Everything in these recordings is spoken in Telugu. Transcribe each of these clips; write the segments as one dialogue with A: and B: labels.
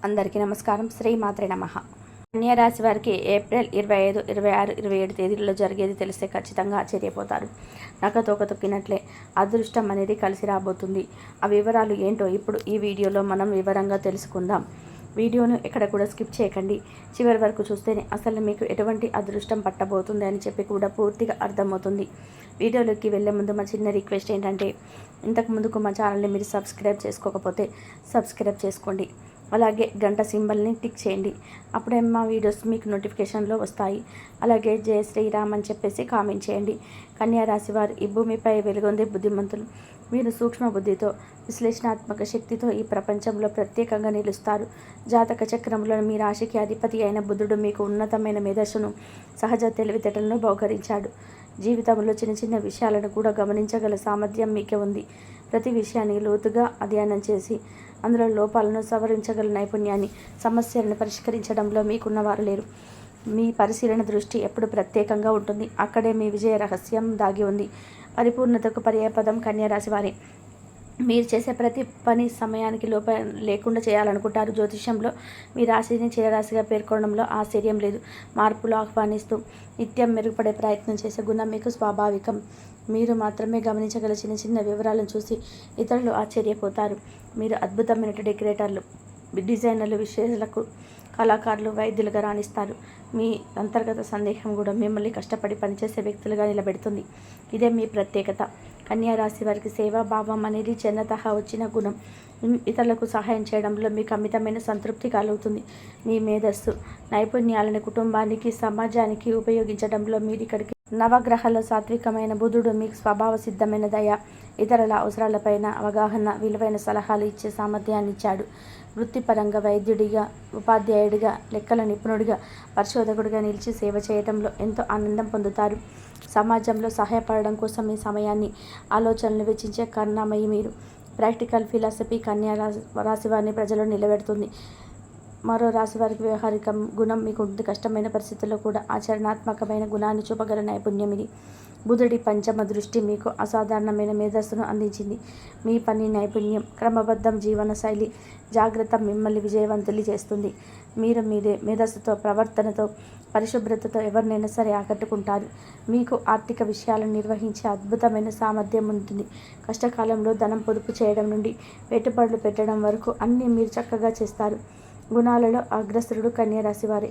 A: అందరికీ నమస్కారం. శ్రీమాత్రే నమః. కన్యా రాశి వారికి ఏప్రిల్ 25, 26, 27 తేదీలలో జరిగేది తెలిస్తే ఖచ్చితంగా ఆశ్చర్యపోతారు. నక్కతోక తొక్కినట్లే అదృష్టం అనేది కలిసి రాబోతుంది. ఆ వివరాలు ఏంటో ఇప్పుడు ఈ వీడియోలో మనం వివరంగా తెలుసుకుందాం. వీడియోను ఎక్కడ కూడా స్కిప్ చేయకండి. చివరి వరకు చూస్తేనే అసలు మీకు ఎటువంటి అదృష్టం పట్టబోతుంది అని చెప్పి కూడా పూర్తిగా అర్థమవుతుంది. వీడియోలోకి వెళ్ళే ముందు మా చిన్న రిక్వెస్ట్ ఏంటంటే, ఇంతకు ముందుకు మా ఛానల్ని మీరు సబ్స్క్రైబ్ చేసుకోకపోతే సబ్స్క్రైబ్ చేసుకోండి. అలాగే గంట సింబల్ని టిక్ చేయండి. అప్పుడే మా వీడియోస్ మీకు నోటిఫికేషన్లో వస్తాయి. అలాగే జయ శ్రీరామ్ అని చెప్పేసి కామెంట్ చేయండి. కన్యా రాశి వారు ఈ భూమిపై వెలుగొందే బుద్ధిమంతులు. మీరు సూక్ష్మ బుద్ధితో, విశ్లేషణాత్మక శక్తితో ఈ ప్రపంచంలో ప్రత్యేకంగా నిలుస్తారు. జాతక చక్రంలో మీ రాశికి అధిపతి అయిన బుధుడు మీకు ఉన్నతమైన మేధస్సును, సహజ తెలివితేటలను బహుకరించాడు. జీవితంలో చిన్న చిన్న విషయాలను కూడా గమనించగల సామర్థ్యం మీకే ఉంది. ప్రతి విషయాన్ని లోతుగా అధ్యయనం చేసి అందులో లోపాలను సవరించగల నైపుణ్యాన్ని, సమస్యలను పరిష్కరించడంలో మీకున్నవారు లేరు. మీ పరిశీలన దృష్టి ఎప్పుడు ప్రత్యేకంగా ఉంటుంది. అక్కడే మీ విజయ రహస్యం దాగి ఉంది. పరిపూర్ణతకు పర్యాయపదం కన్యా రాశి వారే. మీరు చేసే ప్రతి పని సమయానికి లోపం లేకుండా చేయాలనుకుంటారు. జ్యోతిష్యంలో మీ రాశిని చిరరాశిగా పేర్కొనడంలో ఆశ్చర్యం లేదు. మార్పులు ఆహ్వానిస్తూ నిత్యం మెరుగుపడే ప్రయత్నం చేసే గుణం మీకు స్వాభావికం. మీరు మాత్రమే గమనించగల చిన్న చిన్న వివరాలను చూసి ఇతరులు ఆశ్చర్యపోతారు. మీరు అద్భుతమైన డెకరేటర్లు, డిజైనర్లు, విశ్లేషకులు, కళాకారులు, వైద్యులుగా రాణిస్తారు. మీ అంతర్గత సందేహం కూడా మిమ్మల్ని కష్టపడి పనిచేసే వ్యక్తులుగా నిలబెడుతుంది. ఇదే మీ ప్రత్యేకత. కన్యా రాశి వారికి సేవాభావం అనేది జన్మతః వచ్చిన గుణం. ఇతరులకు సహాయం చేయడంలో మీకు అమితమైన సంతృప్తి కలుగుతుంది. మీ మేధస్సు, నైపుణ్యాలను కుటుంబానికి, సమాజానికి ఉపయోగించడంలో మీరు ఇక్కడికి నవగ్రహాల సాత్వికమైన బుధుడు మీకు స్వభావ సిద్ధమైన దయ, ఇతరుల అవసరాలపైన అవగాహన, విలువైన సలహాలు ఇచ్చే సామర్థ్యాన్ని ఇచ్చాడు. వృత్తిపరంగా వైద్యుడిగా, ఉపాధ్యాయుడిగా, లెక్కల నిపుణుడిగా, పరిశోధకుడిగా నిలిచి సేవ చేయడంలో ఎంతో ఆనందం పొందుతారు. సమాజంలో సహాయపడడం కోసం మీ సమయాన్ని, ఆలోచనలు వెచ్చించే కరుణామయి మీరు. ప్రాక్టికల్ ఫిలాసఫీ కన్యా రాశి వారిని ప్రజల్లో నిలబెడుతుంది. మరో రాశి వారికి వ్యవహారిక గుణం మీకు ఉంటుంది. కష్టమైన పరిస్థితుల్లో కూడా ఆచరణాత్మకమైన గుణాన్ని చూపగల నైపుణ్యం ఇది. బుధుడి పంచమ దృష్టి మీకు అసాధారణమైన మేధస్సును అందించింది. మీ పని నైపుణ్యం, క్రమబద్ధం జీవన శైలి, జాగ్రత్త మిమ్మల్ని విజయవంతులు చేస్తుంది. మీరు మీదే మేధస్సుతో, ప్రవర్తనతో, పరిశుభ్రతతో ఎవరినైనా సరే ఆకట్టుకుంటారు. మీకు ఆర్థిక విషయాలను నిర్వహించే అద్భుతమైన సామర్థ్యం ఉంటుంది. కష్టకాలంలో ధనం పొదుపు చేయడం నుండి పెట్టుబడులు పెట్టడం వరకు అన్నీ మీరు చక్కగా చేస్తారు. గుణాలలో అగ్రసరుడు కన్యా రాశి వారే.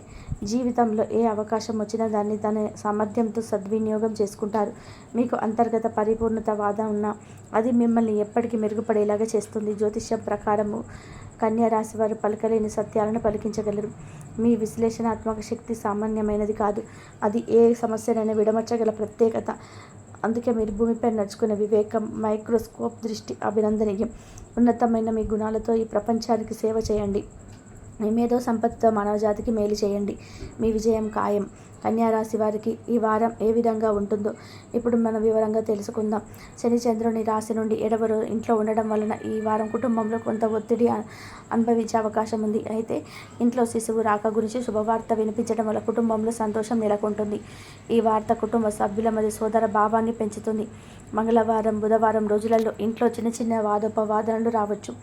A: జీవితంలో ఏ అవకాశం వచ్చినా దాన్ని తన సామర్థ్యంతో సద్వినియోగం చేసుకుంటారు. మీకు అంతర్గత పరిపూర్ణత వాదం ఉన్నా అది మిమ్మల్ని ఎప్పటికీ మెరుగుపడేలాగా చేస్తుంది. జ్యోతిష్యం ప్రకారము కన్యా రాశి వారు పలకలేని సత్యాలను పలికించగలరు. మీ విశ్లేషణాత్మక శక్తి సామాన్యమైనది కాదు. అది ఏ సమస్యనైనా విడమర్చగల ప్రత్యేకత. అందుకే మీరు భూమిపై నడుచుకునే వివేకం, మైక్రోస్కోప్ దృష్టి అభినందనీయం. ఉన్నతమైన మీ గుణాలతో ఈ ప్రపంచానికి సేవ చేయండి. మీ మేధో సంపత్తితో మానవజాతికి మేలు చేయండి. మీ విజయం ఖాయం. కన్యా రాశి వారికి ఈ వారం ఏ విధంగా ఉంటుందో ఇప్పుడు మనం వివరంగా తెలుసుకుందాం. శని చంద్రుని రాశి నుండి 7వ ఇంట్లో ఉండడం వలన ఈ వారం కుటుంబంలో కొంత ఒత్తిడి అనుభవించే అవకాశం ఉంది. అయితే ఇంట్లో శిశువు రాక గురించి శుభవార్త వినిపించడం వల్ల కుటుంబంలో సంతోషం నెలకొంటుంది. ఈ వార్త కుటుంబ సభ్యుల మధ్య సోదర భావాన్ని పెంచుతుంది. మంగళవారం, బుధవారం రోజులలో ఇంట్లో చిన్న చిన్న వాదోపవాదనలు రావచ్చు.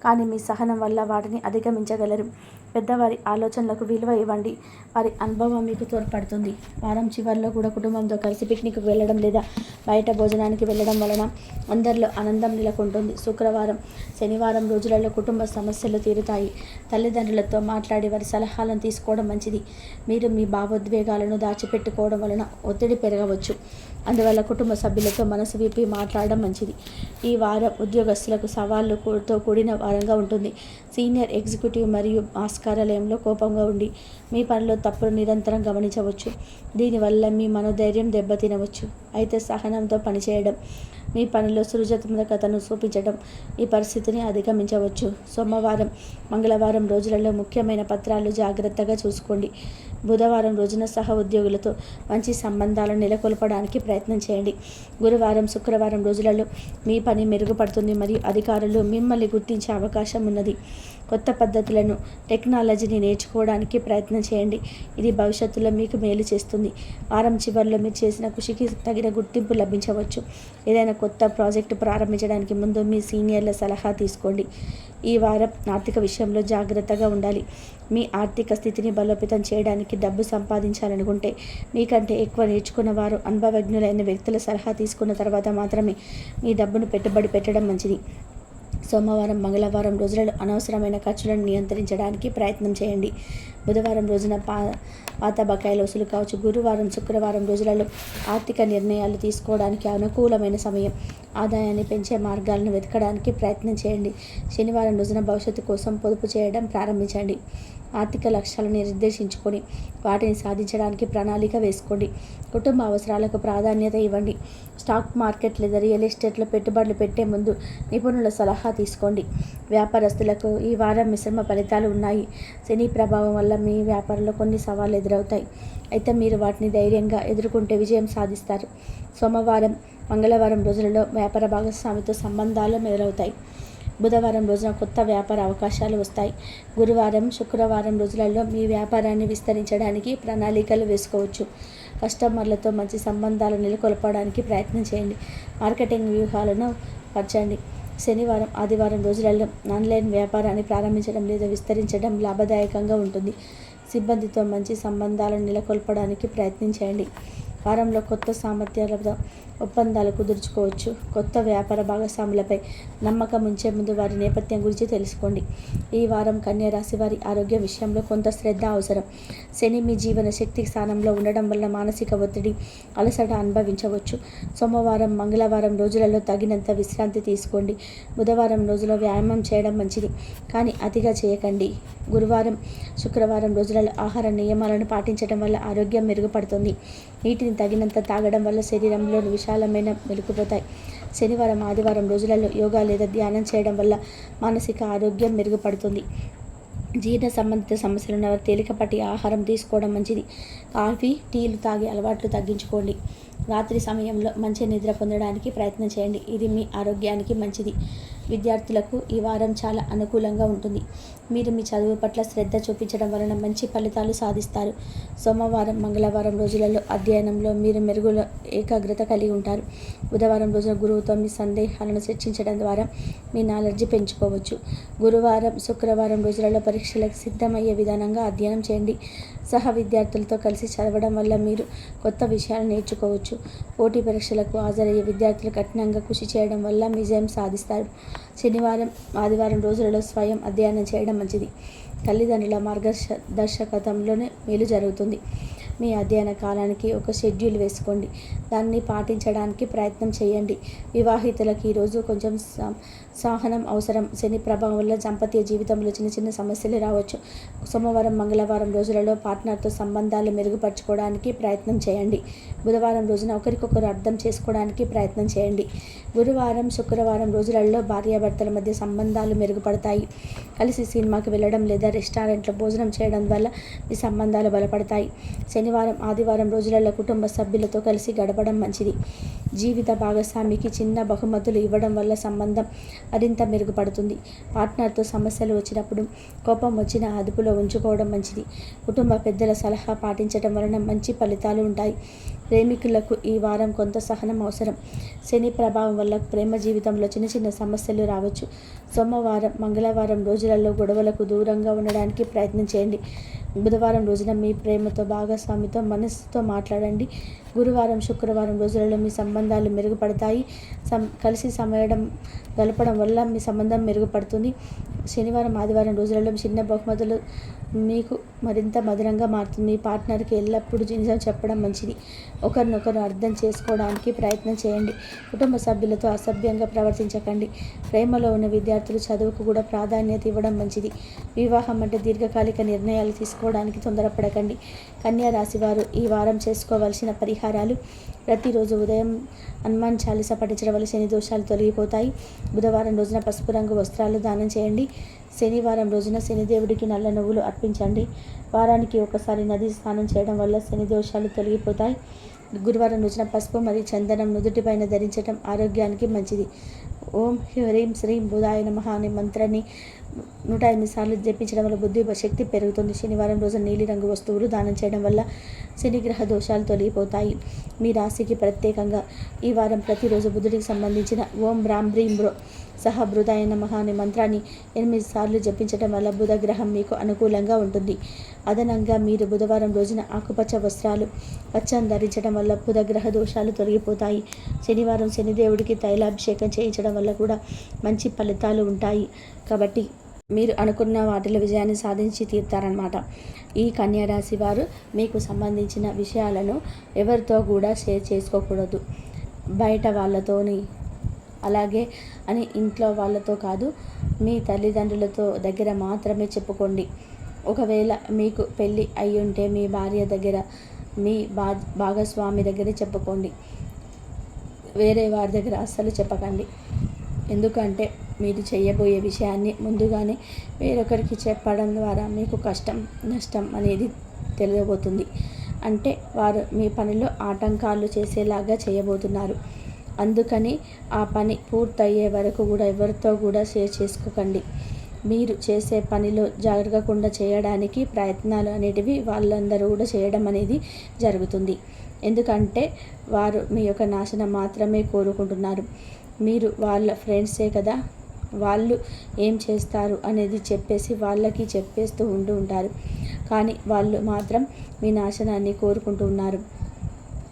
A: కానీ మీ సహనం వల్ల వాటిని అధిగమించగలరు. పెద్దవారి ఆలోచనలకు విలువ ఇవ్వండి. వారి అనుభవం మీకు తోడ్పడుతుంది. వారం చివరిలో కూడా కుటుంబంతో కలిసి పిక్నిక్కి వెళ్ళడం లేదా బయట భోజనానికి వెళ్ళడం వలన అందరిలో ఆనందం నెలకొంటుంది. శుక్రవారం, శనివారం రోజులలో కుటుంబ సమస్యలు తీరుతాయి. తల్లిదండ్రులతో మాట్లాడి వారి సలహాలను తీసుకోవడం మంచిది. మీరు మీ భావోద్వేగాలను దాచిపెట్టుకోవడం వలన ఒత్తిడి పెరగవచ్చు. అందువల్ల కుటుంబ సభ్యులతో మనసు విప్పి మాట్లాడడం మంచిది. ఈ వారం ఉద్యోగస్తులకు సవాళ్ళతో కూడిన వారంగా ఉంటుంది. సీనియర్ ఎగ్జిక్యూటివ్ మరియు మాస్ కార్యాలయంలో కోపంగా ఉండి మీ పనిలో తప్పులు నిరంతరం గమనించవచ్చు. దీనివల్ల మీ మనోధైర్యం దెబ్బతినవచ్చు. అయితే సహనంతో పనిచేయడం, మీ పనిలో సృజనాత్మకతను చూపించడం ఈ పరిస్థితిని అధిగమించవచ్చు. సోమవారం, మంగళవారం రోజులలో ముఖ్యమైన పత్రాలు జాగ్రత్తగా చూసుకోండి. బుధవారం రోజున సహ ఉద్యోగులతో మంచి సంబంధాలను నెలకొల్పడానికి ప్రయత్నం చేయండి. గురువారం, శుక్రవారం రోజులలో మీ పని మెరుగుపడుతుంది మరియు అధికారులు మిమ్మల్ని గుర్తించే అవకాశం ఉన్నది. కొత్త పద్ధతులను, టెక్నాలజీని నేర్చుకోవడానికి ప్రయత్నం చేయండి. ఇది భవిష్యత్తులో మీకు మేలు చేస్తుంది. వారం చివరిలో మీరు చేసిన కృషికి తగిన గుర్తింపు లభించవచ్చు. ఏదైనా కొత్త ప్రాజెక్టు ప్రారంభించడానికి ముందు మీ సీనియర్ల సలహా తీసుకోండి. ఈ వారం ఆర్థిక విషయంలో జాగ్రత్తగా ఉండాలి. మీ ఆర్థిక స్థితిని బలోపేతం చేయడానికి డబ్బు సంపాదించాలనుకుంటే మీకంటే ఎక్కువ నేర్చుకున్న వారు, అనుభవజ్ఞులైన వ్యక్తుల సలహా తీసుకున్న తర్వాత మాత్రమే మీ డబ్బును పెట్టుబడి పెట్టడం మంచిది. సోమవారం, మంగళవారం రోజులలో అనవసరమైన ఖర్చులను నియంత్రించడానికి ప్రయత్నం చేయండి. బుధవారం రోజున పాత బకాయిల వసూలు కావచ్చు. గురువారం, శుక్రవారం రోజులలో ఆర్థిక నిర్ణయాలు తీసుకోవడానికి అనుకూలమైన సమయం. ఆదాయాన్ని పెంచే మార్గాలను వెతకడానికి ప్రయత్నం చేయండి. శనివారం రోజున భవిష్యత్తు కోసం పొదుపు చేయడం ప్రారంభించండి. ఆర్థిక లక్ష్యాలను నిర్దేశించుకొని వాటిని సాధించడానికి ప్రణాళిక వేసుకోండి. కుటుంబ అవసరాలకు ప్రాధాన్యత ఇవ్వండి. స్టాక్ మార్కెట్ లేదా రియల్ ఎస్టేట్లో పెట్టుబడులు పెట్టే ముందు నిపుణుల సలహా తీసుకోండి. వ్యాపారస్తులకు ఈ వారం మిశ్రమ ఫలితాలు ఉన్నాయి. శని ప్రభావం వల్ల మీ వ్యాపారంలో కొన్ని సవాళ్లు ఎదురవుతాయి. అయితే మీరు వాటిని ధైర్యంగా ఎదుర్కొంటే విజయం సాధిస్తారు. సోమవారం, మంగళవారం రోజులలో వ్యాపార భాగస్వామితో సంబంధాలు మెరుగవుతాయి. బుధవారం రోజున కొత్త వ్యాపార అవకాశాలు వస్తాయి. గురువారం, శుక్రవారం రోజులలో మీ వ్యాపారాన్ని విస్తరించడానికి ప్రణాళికలు వేసుకోవచ్చు. కస్టమర్లతో మంచి సంబంధాలు నెలకొల్పడానికి ప్రయత్నం చేయండి. మార్కెటింగ్ వ్యూహాలను పరచండి. శనివారం, ఆదివారం రోజులలో ఆన్లైన్ వ్యాపారాన్ని ప్రారంభించడం లేదా విస్తరించడం లాభదాయకంగా ఉంటుంది. సిబ్బందితో మంచి సంబంధాలను నెలకొల్పడానికి ప్రయత్నించండి. వారంలో కొత్త సామర్థ్యాలతో ఒప్పందాలు కుదుర్చుకోవచ్చు. కొత్త వ్యాపార భాగస్వాములపై నమ్మకం ఉంచే ముందు వారి నేపథ్యం గురించి తెలుసుకోండి. ఈ వారం కన్యా రాశి వారి ఆరోగ్య విషయంలో కొంత శ్రద్ధ అవసరం. శని మీ జీవన శక్తి స్థానంలో ఉండడం వల్ల మానసిక ఒత్తిడి, అలసట అనుభవించవచ్చు. సోమవారం, మంగళవారం రోజులలో తగినంత విశ్రాంతి తీసుకోండి. బుధవారం రోజులో వ్యాయామం చేయడం మంచిది, కానీ అతిగా చేయకండి. గురువారం, శుక్రవారం రోజులలో ఆహార నియమాలను పాటించడం వల్ల ఆరోగ్యం మెరుగుపడుతుంది. నీటిని తగినంత తాగడం వల్ల శరీరంలో విశాలమైన మెరుగుపోతాయి. శనివారం, ఆదివారం రోజులలో యోగా లేదా ధ్యానం చేయడం వల్ల మానసిక ఆరోగ్యం మెరుగుపడుతుంది. జీర్ణ సంబంధిత సమస్యలు ఉన్నవారు తేలికపాటి ఆహారం తీసుకోవడం మంచిది. కాఫీ, టీలు తాగే అలవాట్లు తగ్గించుకోండి. రాత్రి సమయంలో మంచి నిద్ర పొందడానికి ప్రయత్నం చేయండి. ఇది మీ ఆరోగ్యానికి మంచిది. విద్యార్థులకు ఈ వారం చాలా అనుకూలంగా ఉంటుంది. మీరు మీ చదువు పట్ల శ్రద్ధ చూపించడం వలన మంచి ఫలితాలు సాధిస్తారు. సోమవారం, మంగళవారం రోజులలో అధ్యయనంలో మీరు మెరుగుల ఏకాగ్రత కలిగి ఉంటారు. బుధవారం రోజున గురువుతో మీ సందేహాలను చర్చించడం ద్వారా మీ నాలెడ్జి పెంచుకోవచ్చు. గురువారం, శుక్రవారం రోజులలో పరీక్షలకు సిద్ధమయ్యే విధానంగా అధ్యయనం చేయండి. సహ విద్యార్థులతో కలిసి చదవడం వల్ల మీరు కొత్త విషయాలు నేర్చుకోవచ్చు. పోటీ పరీక్షలకు హాజరయ్యే విద్యార్థులు కఠినంగా కృషి చేయడం వల్ల విజయం సాధిస్తారు. శనివారం, ఆదివారం రోజులలో స్వయం అధ్యయనం చేయడం మంచిది. తల్లిదండ్రుల మార్గదర్శకత్వంలోనే మేలు జరుగుతుంది. మీ అధ్యయన కాలానికి ఒక షెడ్యూల్ వేసుకోండి. దాన్ని పాటించడానికి ప్రయత్నం చేయండి. వివాహితులకు ఈరోజు కొంచెం సహనం అవసరం. శని ప్రభావం వల్ల దాంపత్య జీవితంలో చిన్న చిన్న సమస్యలు రావచ్చు. సోమవారం, మంగళవారం రోజులలో పార్ట్నర్తో సంబంధాలు మెరుగుపరచుకోవడానికి ప్రయత్నం చేయండి. బుధవారం రోజున ఒకరికొకరు అర్థం చేసుకోవడానికి ప్రయత్నం చేయండి. గురువారం, శుక్రవారం రోజులలో భార్యాభర్తల మధ్య సంబంధాలు మెరుగుపడతాయి. కలిసి సినిమాకి వెళ్ళడం లేదా రెస్టారెంట్లో భోజనం చేయడం వల్ల మీ సంబంధాలు బలపడతాయి. శనివారం, ఆదివారం రోజులలో కుటుంబ సభ్యులతో కలిసి గడపడం మంచిది. జీవిత భాగస్వామికి చిన్న బహుమతులు ఇవ్వడం వల్ల సంబంధం మరింత మెరుగుపడుతుంది. పార్ట్నర్తో సమస్యలు వచ్చినప్పుడు కోపం వచ్చిన అదుపులో ఉంచుకోవడం మంచిది. కుటుంబ పెద్దల సలహా పాటించడం వలన మంచి ఫలితాలు ఉంటాయి. ప్రేమికులకు ఈ వారం కొంత సహనం అవసరం. శని ప్రభావం వల్ల ప్రేమ జీవితంలో చిన్న చిన్న సమస్యలు రావచ్చు. సోమవారం, మంగళవారం రోజులలో గొడవలకు దూరంగా ఉండడానికి ప్రయత్నం చేయండి. బుధవారం రోజున మీ ప్రేమతో భాగస్వామితో మనసుతో మాట్లాడండి. గురువారం, శుక్రవారం రోజులలో మీ సంబంధాలు మెరుగుపడతాయి. కలిసి సమయం గడపడం వల్ల మీ సంబంధం మెరుగుపడుతుంది. శనివారం, ఆదివారం రోజులలో చిన్న బహుమతులు మీకు మరింత మధురంగా మారుతుంది. మీ పార్ట్నర్కి ఎల్లప్పుడూ నిజం చెప్పడం మంచిది. ఒకరినొకరు అర్థం చేసుకోవడానికి ప్రయత్నం చేయండి. కుటుంబ సభ్యులతో అసభ్యంగా ప్రవర్తించకండి. ప్రేమలో ఉన్న విద్యార్థులు చదువుకు కూడా ప్రాధాన్యత ఇవ్వడం మంచిది. వివాహం అంటే దీర్ఘకాలిక నిర్ణయాలు తీసుకోవడానికి తొందరపడకండి. కన్యా రాశివారు ఈ వారం చేసుకోవలసిన పరిహారాలు: ప్రతిరోజు ఉదయం హనుమాన్ చాలీసా పఠించడం వల్ల శని దోషాలు తొలగిపోతాయి. బుధవారం రోజున పసుపు రంగు వస్త్రాలు దానం చేయండి. శనివారం రోజున శనిదేవుడికి నల్ల నువ్వులు అర్పించండి. వారానికి ఒకసారి నది స్నానం చేయడం వల్ల శని దోషాలు తొలగిపోతాయి. గురువారం రోజున పసుపు మరియు చందనం నుదుటిపైన ధరించడం ఆరోగ్యానికి మంచిది. ఓం హ్రీం శ్రీం బుధాయ నమః అనే మంత్రాన్ని 108 సార్లు జపించడం వల్ల బుద్ధి శక్తి పెరుగుతుంది. శనివారం రోజు నీలిరంగు వస్తువులు దానం చేయడం వల్ల శనిగ్రహ దోషాలు తొలగిపోతాయి. మీ రాశికి ప్రత్యేకంగా ఈ వారం ప్రతిరోజు బుధుడికి సంబంధించిన ఓం బ్రాం బ్రీం బ్రో సహ బృదాయ నమః అనే మంత్రాన్ని 8 సార్లు జపించడం వల్ల బుధ గ్రహం మీకు అనుకూలంగా ఉంటుంది. అదనంగా మీరు బుధవారం రోజున ఆకుపచ్చ వస్త్రాలు పచ్చని ధరించడం వల్ల బుధ గ్రహ దోషాలు తొలగిపోతాయి. శనివారం శనిదేవుడికి తైలాభిషేకం చేయించడం వల్ల కూడా మంచి ఫలితాలు ఉంటాయి. కాబట్టి మీరు అనుకున్న వాటిలో విజయాన్ని సాధించి తీరుతారనమాట. ఈ కన్యా రాశి వారు మీకు సంబంధించిన విషయాలను ఎవరితో కూడా షేర్ చేసుకోకూడదు. బయట వాళ్ళతోని అలాగే అని ఇంట్లో వాళ్ళతో కాదు, మీ తల్లిదండ్రులతో దగ్గర మాత్రమే చెప్పుకోండి. ఒకవేళ మీకు పెళ్ళి అయ్యుంటే మీ భార్య దగ్గర, మీ భాగస్వామి దగ్గరే చెప్పుకోండి. వేరే వారి దగ్గర అస్సలు చెప్పకండి. ఎందుకంటే మీరు చేయబోయే విషయాన్ని ముందుగానే వేరొకరికి చెప్పడం ద్వారా మీకు కష్టం నష్టం అనేది తెలియబోతుంది. అంటే వారు మీ పనిలో ఆటంకాలు చేసేలాగా చేయబోతున్నారు. అందుకని ఆ పని పూర్తయ్యే వరకు కూడా ఎవరితో కూడా షేర్ చేసుకోకండి. మీరు చేసే పనిలో జరగకుండా చేయడానికి ప్రయత్నాలు అనేటివి వాళ్ళందరూ కూడా చేయడం అనేది జరుగుతుంది. ఎందుకంటే వారు మీ యొక్క నాశనం మాత్రమే కోరుకుంటున్నారు. మీరు వాళ్ళ ఫ్రెండ్సే కదా, వాళ్ళు ఏం చేస్తారు అనేది చెప్పేసి వాళ్ళకి చెప్పేస్తూ ఉంటారు. కానీ వాళ్ళు మాత్రం మీ నాశనాన్ని కోరుకుంటూ ఉన్నారు.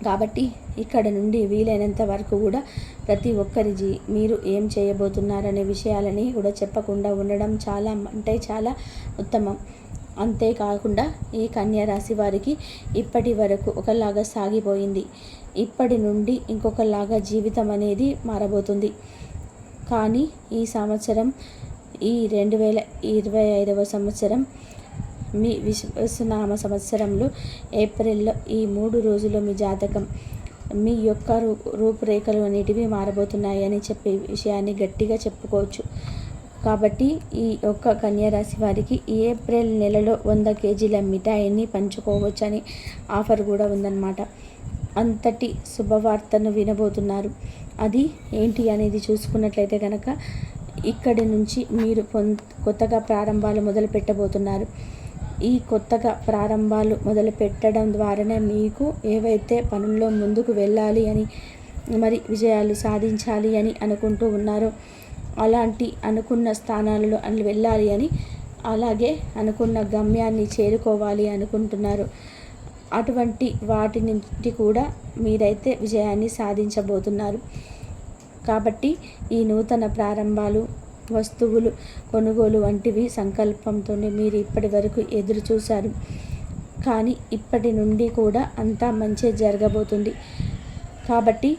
A: కాబట్టి ఇక్కడ నుండి వీలైనంత వరకు కూడా ప్రతి ఒక్కరి మీరు ఏం చేయబోతున్నారనే విషయాలని కూడా చెప్పకుండా ఉండడం చాలా అంటే చాలా ఉత్తమం. అంతేకాకుండా ఈ కన్యా రాశి వారికి ఇప్పటి వరకు ఒకలాగా సాగిపోయింది. ఇప్పటి నుండి ఇంకొకలాగా జీవితం అనేది మారబోతుంది. కానీ ఈ సంవత్సరం, ఈ 2025వ సంవత్సరం మీ విశ్వనామ సంవత్సరంలో ఏప్రిల్లో ఈ 3 రోజుల్లో మీ జాతకం, మీ యొక్క రూపురేఖలు అనేటివి మారబోతున్నాయి అని చెప్పే విషయాన్ని గట్టిగా చెప్పుకోవచ్చు. కాబట్టి ఈ యొక్క కన్యా రాశి వారికి ఈ ఏప్రిల్ నెలలో 100 కేజీల మిఠాయిని పంచుకోవచ్చని ఆఫర్ కూడా ఉందన్నమాట. అంతటి శుభవార్తను వినబోతున్నారు. అది ఏంటి అనేది చూసుకున్నట్లయితే కనుక ఇక్కడి నుంచి మీరు కొత్తగా ప్రారంభాలు మొదలు పెట్టబోతున్నారు. ఈ కొత్తగా ప్రారంభాలు మొదలు పెట్టడం ద్వారానే మీకు ఏవైతే పనుల్లో ముందుకు వెళ్ళాలి అని, మరి విజయాలు సాధించాలి అని అనుకుంటూ ఉన్నారో, అలాంటి అనుకున్న స్థానాలలో వెళ్ళాలి అని, అలాగే అనుకున్న గమ్యాన్ని చేరుకోవాలి అనుకుంటున్నారు. అటువంటి వాటి నుంచి కూడా మీరైతే విజయాన్ని సాధించబోతున్నారు. కాబట్టి ఈ నూతన ప్రారంభాలు, వస్తువులు కొనుగోలు వంటివి సంకల్పంతో మీరు ఇప్పటి వరకు ఎదురు చూశారు. కానీ ఇప్పటి నుండి కూడా అంతా మంచి జరగబోతుంది. కాబట్టి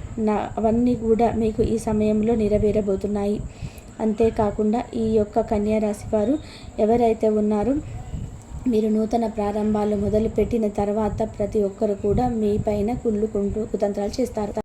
A: అవన్నీ కూడా మీకు ఈ సమయంలో నెరవేరబోతున్నాయి. అంతేకాకుండా ఈ యొక్క కన్యా రాశి వారు ఎవరైతే ఉన్నారో, మీరు నూతన ప్రారంభాలు మొదలుపెట్టిన తర్వాత ప్రతి ఒక్కరు కూడా మీ పైన కుళ్ళుకుంటూ కుతంత్రాలు చేస్తారు.